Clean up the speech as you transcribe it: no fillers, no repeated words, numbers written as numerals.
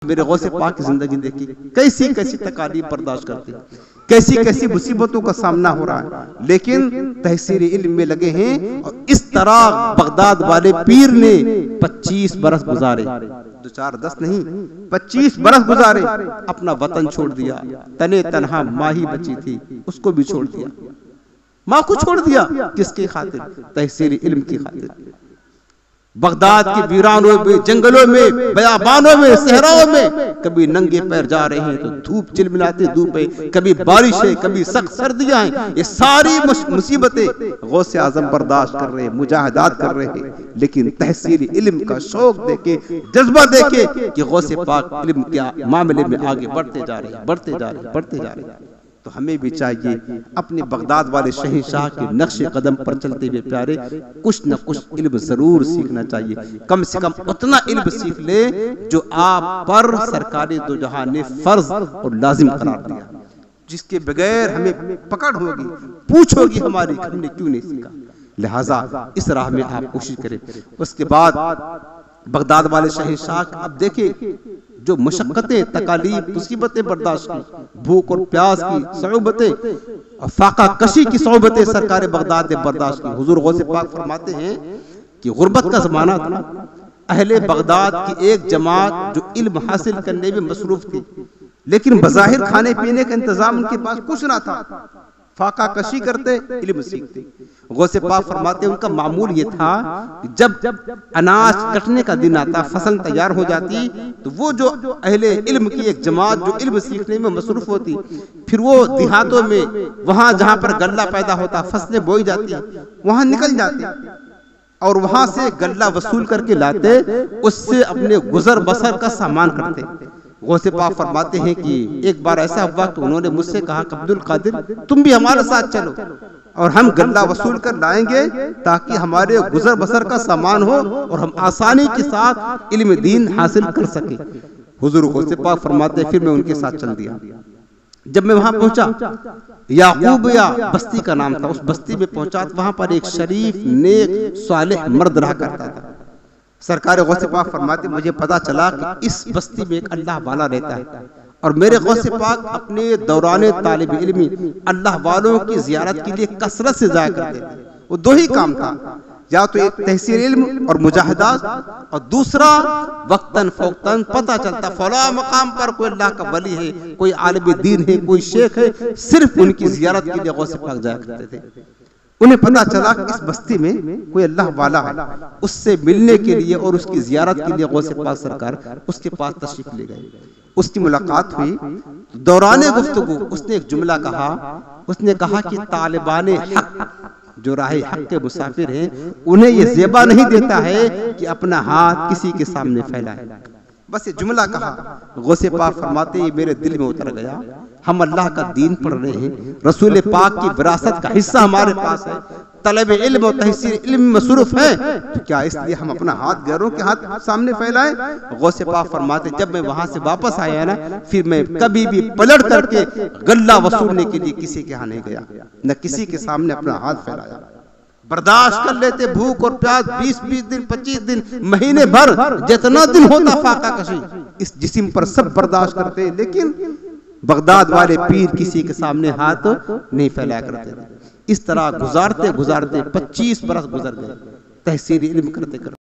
मेरे गौसे पाक की जिंदगी देखी, कैसी कैसी तकालीफ बर्दाश्त करते, कैसी कैसी मुसीबतों का सामना हो रहा है, लेकिन तहसील इल्म में लगे हैं। और इस तरह बगदाद वाले पीर ने 25 बरस गुजारे, 2 4 10 नहीं, 25 बरस गुजारे, अपना वतन छोड़ दिया, तने तनहा माँ ही बची थी उसको भी छोड़ दिया, माँ को छोड़ दिया, किसकी खातिर? तहसील इल्म की खातिर। बगदाद के वीरानों में, जंगलों में, बयाबानों में, सहराओं में कभी नंगे पैर जा रहे हैं तो धूप चिलमिलाती धूप है, कभी बारिश है, कभी सख्त सर्दियां हैं, ये सारी मुसीबतें गौसे आजम बर्दाश्त कर रहे हैं, मुजाहिदात कर रहे हैं, लेकिन तहसील इल्म का शौक देके, जज्बा देके कि गौसे पाक इल्म के मामले में आगे बढ़ते जा रहे हैं, बढ़ते जा रहे हैं, बढ़ते जा रहे हैं। तो हमें भी चाहिए अपने बगदाद वाले शहंशाह के नक्शे कदम पर चलते हुए प्यारे कुछ न कुछ इल्म जरूर सीखना चाहिए। कम से कम उतना इल्म सीख ले जो आप पर सरकारी दो जहां ने फर्ज और लाजिम करार दिया, जिसके बगैर हमें पकड़ होगी, पूछ होगी हमारी, हमने क्यों नहीं सीखा। लिहाजा इस राह में आप कोशिश करें। उसके बाद बगदाद वाले शहंशाह, अब देखिए जो मुशक्कतें, तकालीफ, मुसीबतें बर्दाश्त की, भूख और प्यास की सऊबतें और फाका कशी की सऊबतें सरकार बगदाद ने बर्दाश्त की। हुजूर गौसे पाक फरमाते हैं कि गुर्बत का जमाना था, अहले बगदाद की एक जमात जो इल्म हासिल करने में मसरूफ थी, लेकिन बज़ाहिर खाने पीने का इंतजाम उनके पास कुछ ना था, फाका कशी करते, इल्म सीखते। गौसे पाक फरमाते उनका मामूल ये था कि जब अनाज कटने का दिन आता, फसल तैयार हो जाती, तो वो जो अहले इल्म की एक जमात जो इल्म सीखने में मसरूफ होती, फिर वो देहातों में वहां जहां पर गल्ला पैदा होता, फसलें बोई जाती, वहां निकल जाती और वहां से गल्ला वसूल करके लाते, उससे अपने गुजर बसर का सामान करते। गौसे पाक फरमाते हैं कि एक बार ऐसा हुआ कि उन्होंने मुझसे कहा कि अब्दुल कादिर तुम भी हमारे साथ चलो और हम गल्ला वसूल कर लाएंगे ताकि हमारे गुजर बसर का सामान हो और हम आसानी के साथ इल्म दीन हासिल कर सके। हुजूर गौसे पाक फरमाते फिर मैं उनके साथ चल दिया। जब मैं वहां पहुंचा, याकूब या बस्ती का नाम था, उस बस्ती में पहुंचा तो वहां पर एक शरीफ नेक सालेह मर्द रहा करता था। सरकार गौसे पाक फरमाते मुझे पता चला कि इस बस्ती में एक अल्लाह वाला रहता है और मेरे गौसे पाक अपने दौराने तालिब इल्मी अल्लाह वालों की जियारत के लिए कसरत से जाया करते थे। वो दो ही काम था, या तो एक तहसील इल्म और मुजाहिदात, और दूसरा वक्तन फोक्तन पता चलता फला मकाम पर कोई अल्लाह का वली है, कोई आलिम दीन है, कोई शेख है, सिर्फ उनकी जियारत के लिए गौसे पाक जाया करते थे। उन्हें पता चला कि इस बस्ती में कोई अल्लाह वाला है, उससे मिलने के लिए और उसकी जियारत के लिए गौसे पाक सरकार उसके पास तशरीफ ले गए। उसकी मुलाकात हुई, दौराने गुफ्तगू उसने एक जुमला कहा, उसने कहा कि तालिबाने हक जो राहे हक के मुसाफिर हैं, उन्हें ये ज़ेबा नहीं देता है कि अपना हाथ किसी के सामने फैलाए। बस ये जुमला कहा, गौसे पाक फरमाते ये मेरे दिल में उतर गया। हम अल्लाह का दीन पढ़ रहे हैं, रसूल पाक की विरासत का हिस्सा हमारे पास है, तलब इल्म और तहसील इल्म में मसरूफ है, तो क्या इसलिए हम अपना हाथ गैरों के हाथ सामने फैलाएं? गौसे पाक फरमाते जब मैं वहां से वापस आया ना, फिर मैं कभी भी पलट करके गल्ला वसूलने के लिए किसी के यहाँ नहीं गया, न किसी के सामने अपना हाथ फैलाया। बर्दाश्त कर लेते भूख और प्यास 20-20 दिन, 25 दिन, महीने भर, जितना दिन होता फाका कशी इस जिस्म पर सब बर्दाश्त करते, लेकिन बगदाद वाले पीर किसी के सामने हाथ नहीं फैलाया करते थे। इस तरह गुजारते गुजारते 25 बरस गुजर गए तहसील इल्म करते करते।